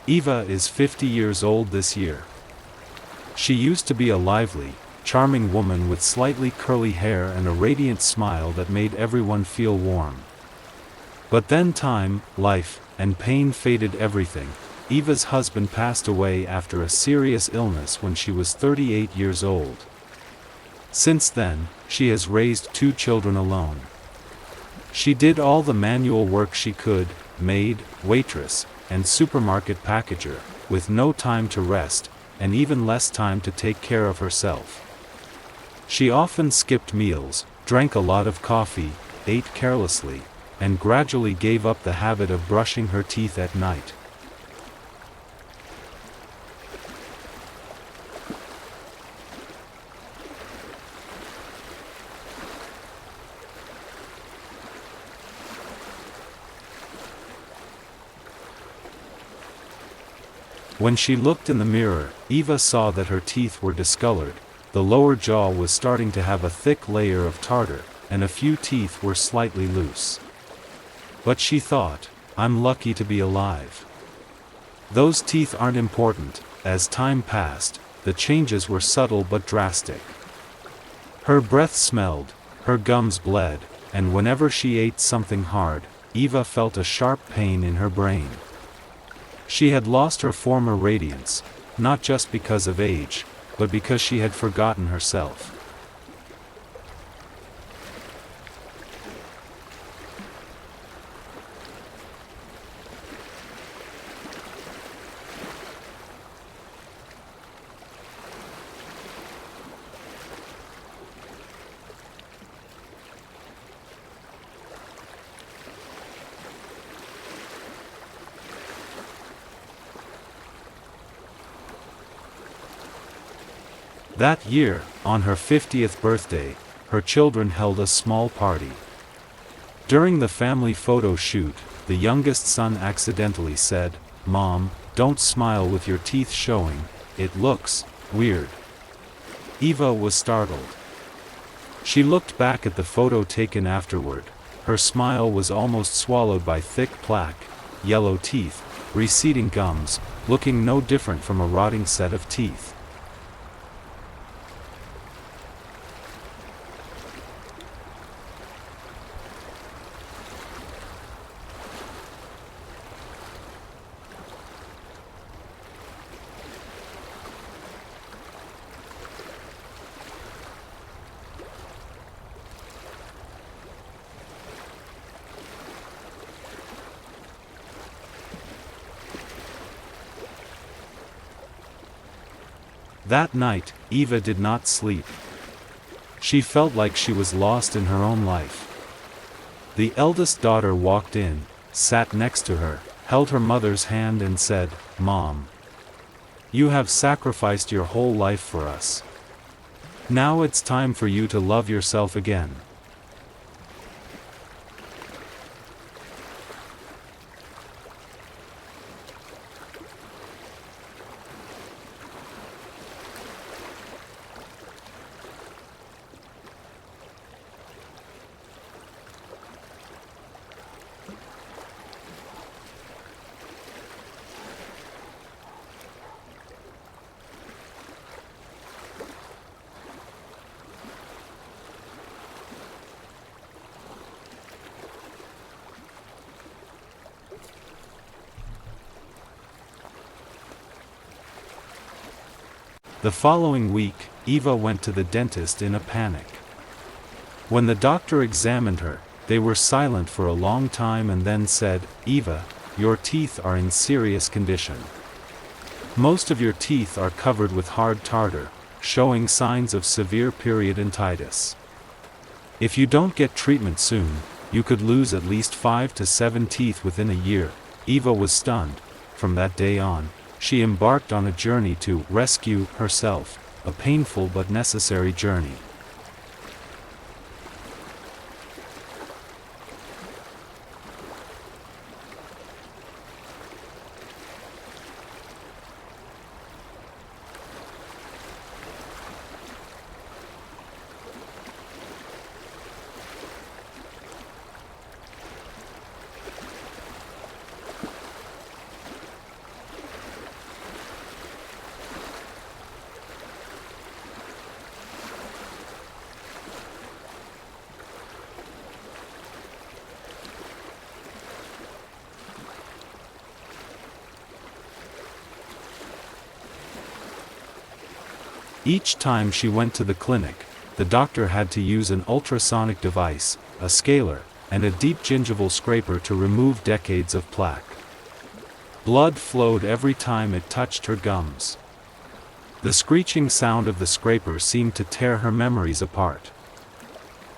Eva is 50 years old this year. She used to be a lively, charming woman with slightly curly hair and a radiant smile that made everyone feel warm. But then time, life, and pain faded everything. Eva's husband passed away after a serious illness when she was 38 years old. Since then, she has raised 2 children alone. She did all the manual work she could, maid, waitress, and supermarket packager, with no time to rest, and even less time to take care of herself. She often skipped meals, drank a lot of coffee, ate carelessly, and gradually gave up the habit of brushing her teeth at night. When she looked in the mirror, Eva saw that her teeth were discolored, the lower jaw was starting to have a thick layer of tartar, and a few teeth were slightly loose. But she thought, I'm lucky to be alive. Those teeth aren't important. As time passed, the changes were subtle but drastic. Her breath smelled, her gums bled, and whenever she ate something hard, Eva felt a sharp pain in her brain. She had lost her former radiance, not just because of age, but because she had forgotten herself. That year, on her 50th birthday, her children held a small party. During the family photo shoot, the youngest son accidentally said, "Mom, don't smile with your teeth showing, it looks weird." Eva was startled. She looked back at the photo taken afterward. Her smile was almost swallowed by thick plaque, yellow teeth, receding gums, looking no different from a rotting set of teeth. That night, Eva did not sleep. She felt like she was lost in her own life. The eldest daughter walked in, sat next to her, held her mother's hand and said, "Mom, you have sacrificed your whole life for us. Now it's time for you to love yourself again." The following week, Eva went to the dentist in a panic. When the doctor examined her, they were silent for a long time and then said, "Eva, your teeth are in serious condition. Most of your teeth are covered with hard tartar, showing signs of severe periodontitis. If you don't get treatment soon, you could lose at least 5 to 7 teeth within a year." Eva was stunned. From that day on, she embarked on a journey to rescue herself, a painful but necessary journey. Each time she went to the clinic, the doctor had to use an ultrasonic device, a scaler, and a deep gingival scraper to remove decades of plaque. Blood flowed every time it touched her gums. The screeching sound of the scraper seemed to tear her memories apart.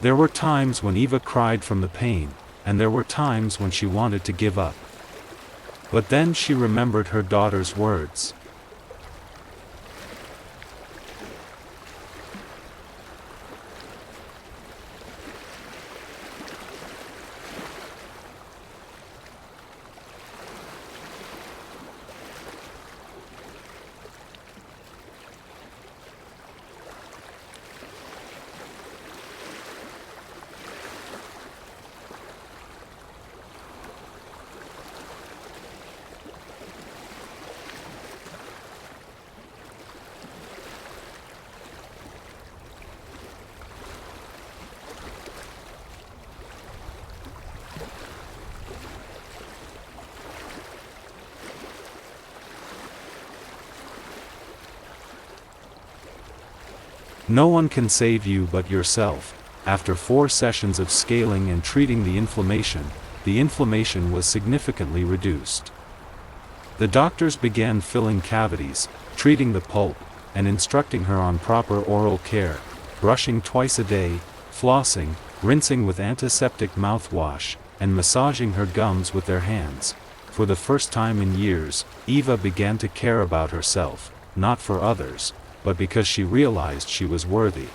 There were times when Eva cried from the pain, and there were times when she wanted to give up. But then she remembered her daughter's words. No one can save you but yourself. After 4 sessions of scaling and treating the inflammation was significantly reduced. The doctors began filling cavities, treating the pulp, and instructing her on proper oral care, brushing twice a day, flossing, rinsing with antiseptic mouthwash, and massaging her gums with their hands. For the first time in years, Eva began to care about herself, not for others, but because she realized she was worthy.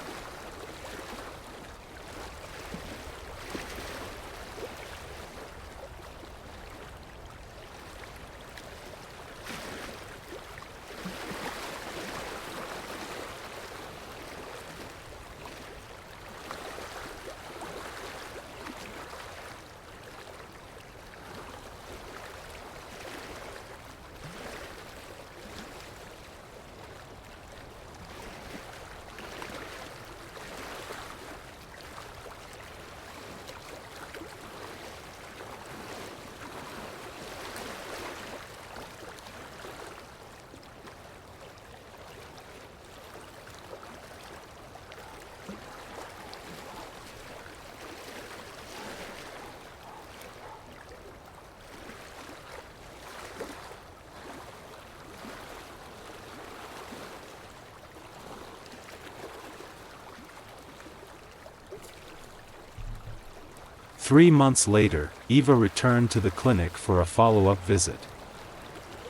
Three months later, Eva returned to the clinic for a follow-up visit.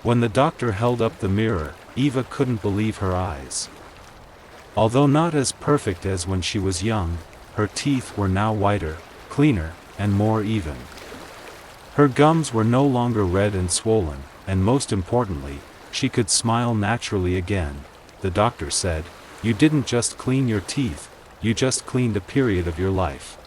When the doctor held up the mirror, Eva couldn't believe her eyes. Although not as perfect as when she was young, her teeth were now whiter, cleaner, and more even. Her gums were no longer red and swollen, and most importantly, she could smile naturally again. The doctor said, "You didn't just clean your teeth, you just cleaned a period of your life."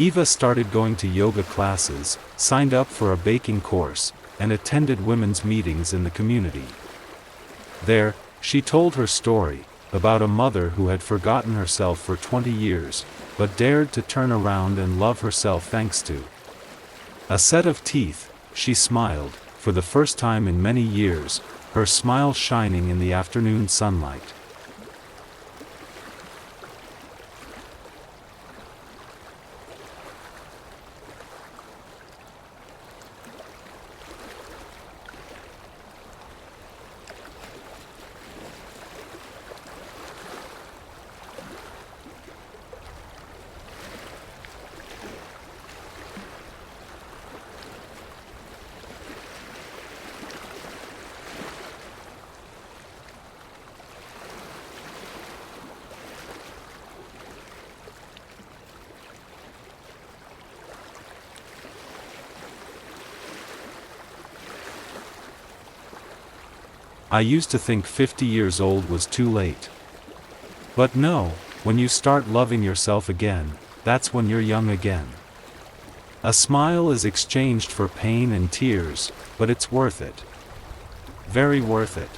Eva started going to yoga classes, signed up for a baking course, and attended women's meetings in the community. There, she told her story, about a mother who had forgotten herself for 20 years, but dared to turn around and love herself thanks to a set of teeth. She smiled, for the first time in many years, her smile shining in the afternoon sunlight. I used to think 50 years old was too late. But no, when you start loving yourself again, that's when you're young again. A smile is exchanged for pain and tears, but it's worth it. Very worth it.